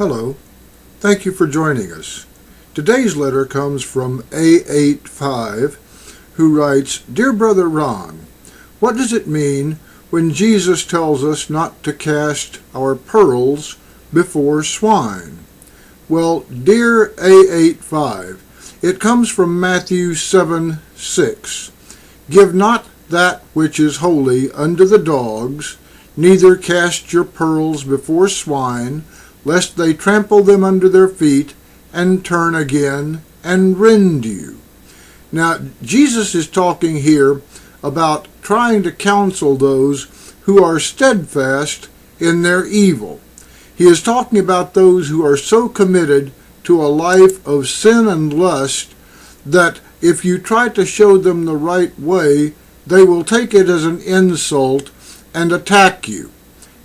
Hello, thank you for joining us. Today's letter comes from A85, who writes, Dear Brother Ron, what does it mean when Jesus tells us not to cast our pearls before swine? Well, dear A85, it comes from Matthew 7:6. Give not that which is holy unto the dogs, neither cast your pearls before swine, lest they trample them under their feet, and turn again and rend you. Now, Jesus is talking here about trying to counsel those who are steadfast in their evil. He is talking about those who are so committed to a life of sin and lust that if you try to show them the right way, they will take it as an insult and attack you.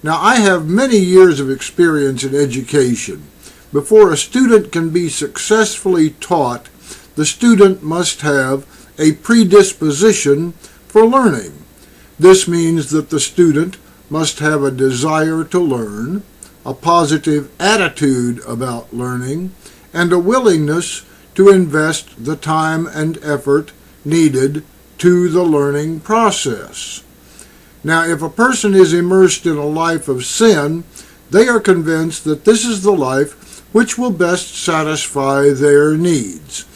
Now, I have many years of experience in education. Before a student can be successfully taught, the student must have a predisposition for learning. This means that the student must have a desire to learn, a positive attitude about learning, and a willingness to invest the time and effort needed to the learning process. Now, if a person is immersed in a life of sin, they are convinced that this is the life which will best satisfy their needs.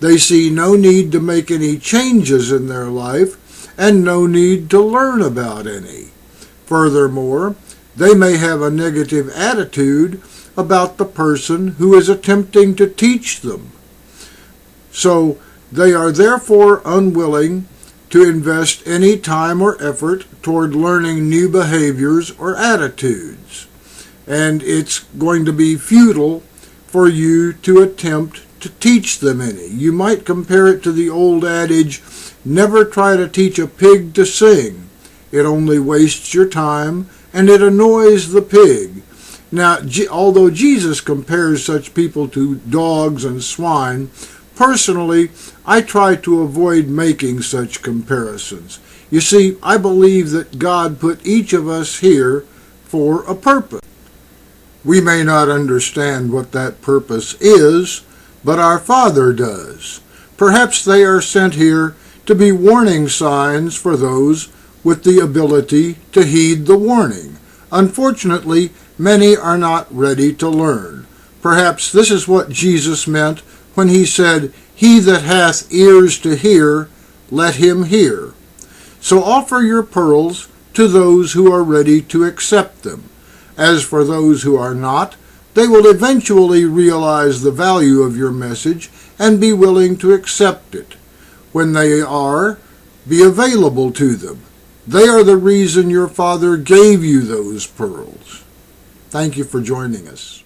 They see no need to make any changes in their life and no need to learn about any. Furthermore, they may have a negative attitude about the person who is attempting to teach them. So they are therefore unwilling to invest any time or effort toward learning new behaviors or attitudes. And it's going to be futile for you to attempt to teach them any. You might compare it to the old adage, never try to teach a pig to sing. It only wastes your time and it annoys the pig. Now, although Jesus compares such people to dogs and swine, personally, I try to avoid making such comparisons. You see, I believe that God put each of us here for a purpose. We may not understand what that purpose is, but our Father does. Perhaps they are sent here to be warning signs for those with the ability to heed the warning. Unfortunately, many are not ready to learn. Perhaps this is what Jesus meant when he said, He that hath ears to hear, let him hear. So offer your pearls to those who are ready to accept them. As for those who are not, they will eventually realize the value of your message and be willing to accept it. When they are, be available to them. They are the reason your Father gave you those pearls. Thank you for joining us.